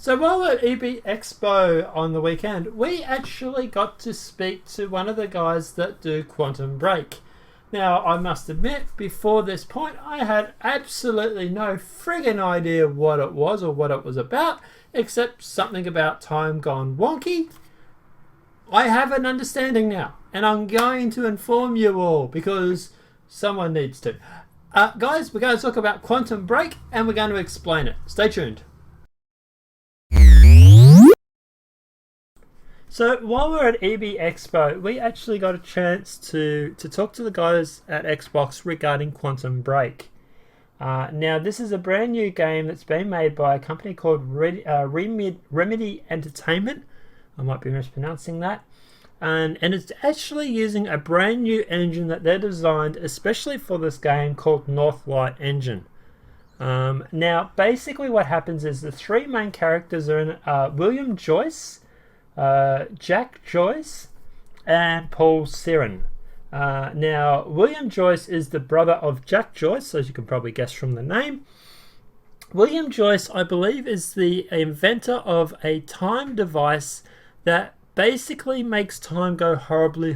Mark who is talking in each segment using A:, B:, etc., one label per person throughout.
A: So while we're at EB Expo on the weekend, we actually got to speak to one of the guys that do Quantum Break. Now, I must admit, before this point, I had absolutely no friggin' idea what it was or what it was about, except something about time gone wonky. I have an understanding now, and I'm going to inform you all because someone needs to. Guys, we're going to talk about Quantum Break, and we're going to explain it. Stay tuned. So while we're at EB Expo, we actually got a chance to talk to the guys at Xbox regarding Quantum Break. Now, this is a brand new game that's been made by a company called Remedy Entertainment. I might be mispronouncing that. And it's actually using a brand new engine that they designed especially for this game called Northlight Engine. Now, basically what happens is the three main characters are in William Joyce, Jack Joyce, and Paul Siren. Now, William Joyce is the brother of Jack Joyce, as you can probably guess from the name. William Joyce, I believe, is the inventor of a time device that basically makes time go horribly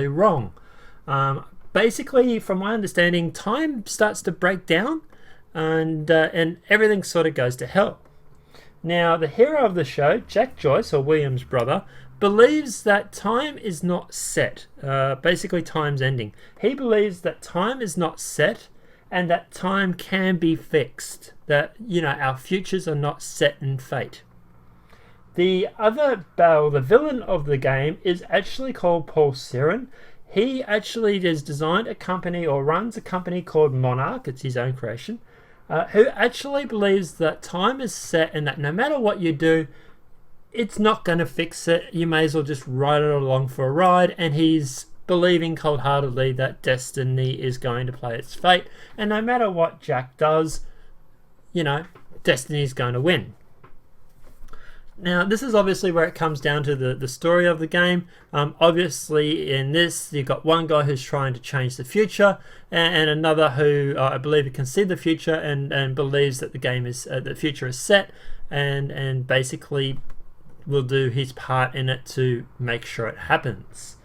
A: wrong. Basically, from my understanding, time starts to break down and everything sort of goes to hell. Now, the hero of the show, Jack Joyce, or William's brother, believes that time is not set. Basically, time's ending. He believes that time is not set and that time can be fixed. That, our futures are not set in fate. The villain of the game is actually called Paul Siren. He actually has designed a company or runs a company called Monarch. It's his own creation. Who actually believes that time is set and that no matter what you do, it's not going to fix it. You may as well just ride it along for a ride. And he's believing cold-heartedly that destiny is going to play its fate. And no matter what Jack does, destiny is going to win. Now, this is obviously where it comes down to the story of the game. Obviously, in this, you've got one guy who's trying to change the future, and another who I believe can see the future and believes that the future is set, and basically will do his part in it to make sure it happens.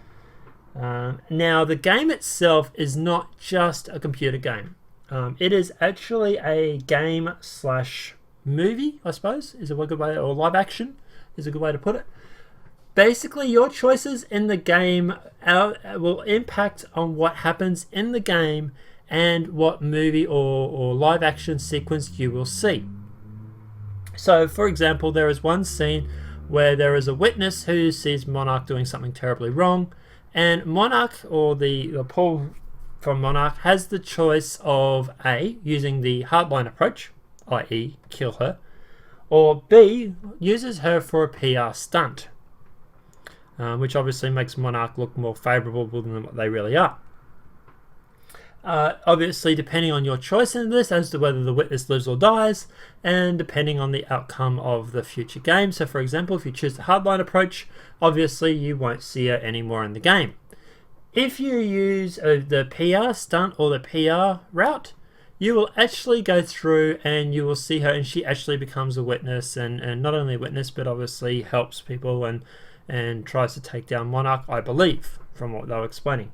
A: Now, the game itself is not just a computer game. It is actually a game / movie, I suppose, is a good way, or live action is a good way to put it. Basically, your choices in the game will impact on what happens in the game and what movie or live action sequence you will see. So, for example, there is one scene where there is a witness who sees Monarch doing something terribly wrong, and Monarch, or the Paul from Monarch, has the choice of A, using the hardline approach, i.e. kill her, or B, uses her for a PR stunt, which obviously makes Monarch look more favourable than what they really are. Obviously, depending on your choice in this as to whether the witness lives or dies, and depending on the outcome of the future game. So, for example, if you choose the hardline approach, obviously you won't see her anymore in the game. If you use the PR stunt or the PR route, you will actually go through and you will see her, and she actually becomes a witness, and not only a witness, but obviously helps people and tries to take down Monarch, I believe, from what they were explaining.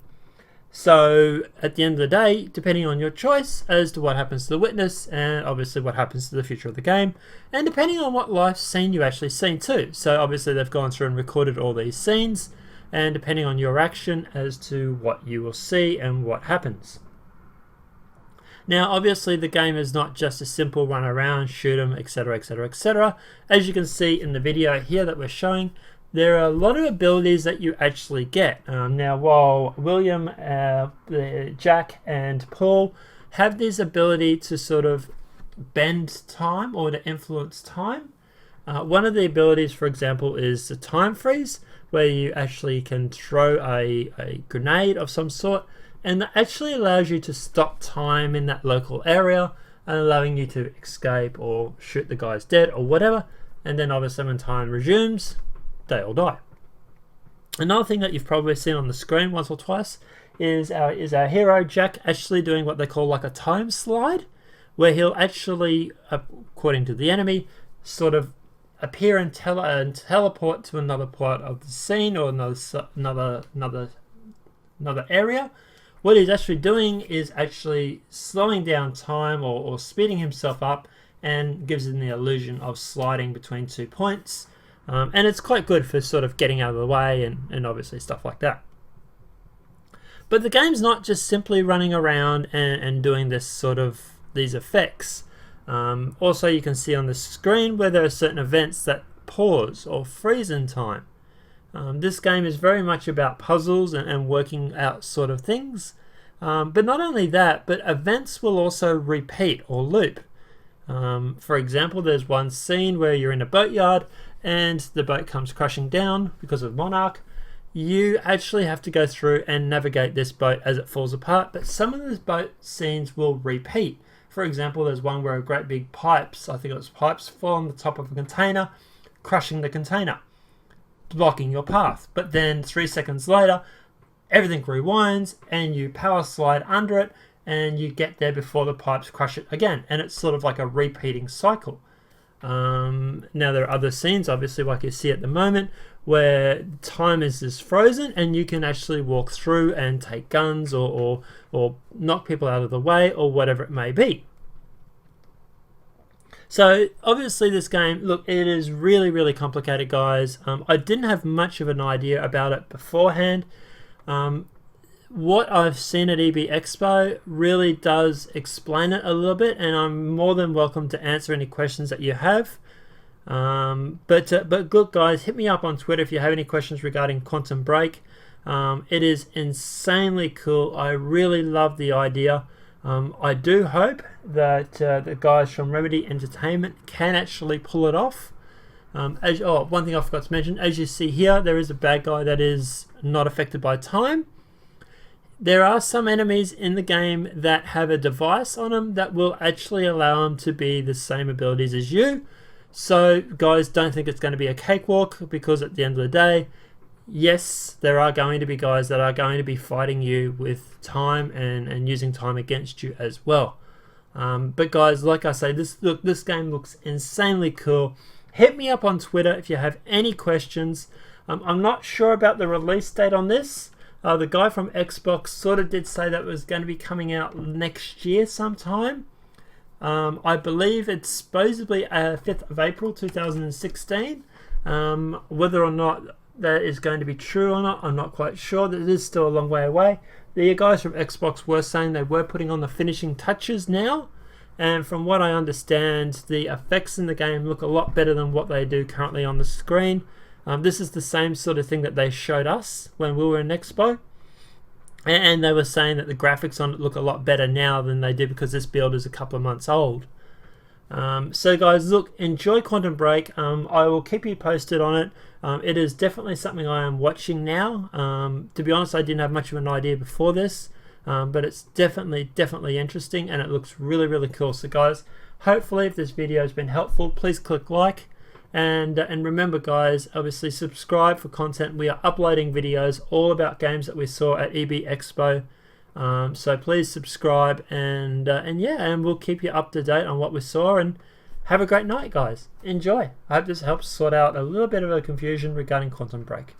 A: So at the end of the day, depending on your choice as to what happens to the witness, and obviously what happens to the future of the game, and depending on what live scene you actually seen too. So obviously they've gone through and recorded all these scenes, and depending on your action as to what you will see and what happens. Now, obviously, the game is not just a simple run around, shoot them, etc, etc, etc. As you can see in the video here that we're showing, there are a lot of abilities that you actually get. Now, while William, Jack, and Paul have this ability to sort of bend time or to influence time, one of the abilities, for example, is the time freeze, where you actually can throw a grenade of some sort, and that actually allows you to stop time in that local area and allowing you to escape or shoot the guys dead or whatever. And then obviously when time resumes, they all die. Another thing that you've probably seen on the screen once or twice is our hero Jack actually doing what they call like a time slide, where he'll actually, according to the enemy, sort of appear and teleport to another part of the scene or another area. What he's actually doing is actually slowing down time or speeding himself up, and gives him the illusion of sliding between 2 points. And it's quite good for sort of getting out of the way and obviously stuff like that. But the game's not just simply running around and doing these effects. Also, you can see on the screen where there are certain events that pause or freeze in time. This game is very much about puzzles and working out sort of things. But not only that, but events will also repeat or loop. For example, there's one scene where you're in a boatyard and the boat comes crashing down because of Monarch. You actually have to go through and navigate this boat as it falls apart, but some of those boat scenes will repeat. For example, there's one where a great big pipes fall on the top of a container, crushing the container, blocking your path. But then 3 seconds later, everything rewinds and you power slide under it and you get there before the pipes crush it again. And it's sort of like a repeating cycle. Now there are other scenes, obviously, like you see at the moment, where time is just frozen and you can actually walk through and take guns or knock people out of the way or whatever it may be. So obviously this game, look, it is really, really complicated, guys. I didn't have much of an idea about it beforehand. What I've seen at EB Expo really does explain it a little bit, and I'm more than welcome to answer any questions that you have. But look, guys, hit me up on Twitter if you have any questions regarding Quantum Break. It is insanely cool. I really love the idea. I do hope that the guys from Remedy Entertainment can actually pull it off. One thing I forgot to mention, as you see here, there is a bad guy that is not affected by time. There are some enemies in the game that have a device on them that will actually allow them to be the same abilities as you. So guys, don't think it's going to be a cakewalk, because at the end of the day, yes, there are going to be guys that are going to be fighting you with time and using time against you as well. But guys, like I say, this game looks insanely cool. Hit me up on Twitter if you have any questions. I'm not sure about the release date on this. The guy from Xbox sort of did say that it was going to be coming out next year sometime. I believe it's supposedly 5th of April 2016. Whether or not that is going to be true or not, I'm not quite sure. That is still a long way away. The guys from Xbox were saying they were putting on the finishing touches now, and from what I understand, the effects in the game look a lot better than what they do currently on the screen. This is the same sort of thing that they showed us when we were in Expo, and they were saying that the graphics on it look a lot better now than they did, because this build is a couple of months old. So guys, look, enjoy Quantum Break. I will keep you posted on it. It is definitely something I am watching now. To be honest, I didn't have much of an idea before this, but it's definitely interesting, and it looks really, really cool. So guys, hopefully if this video has been helpful, please click like. And remember, guys, obviously subscribe for content. We are uploading videos all about games that we saw at EB Expo. So please subscribe, and we'll keep you up to date on what we saw. And have a great night, guys. Enjoy. I hope this helps sort out a little bit of a confusion regarding Quantum Break.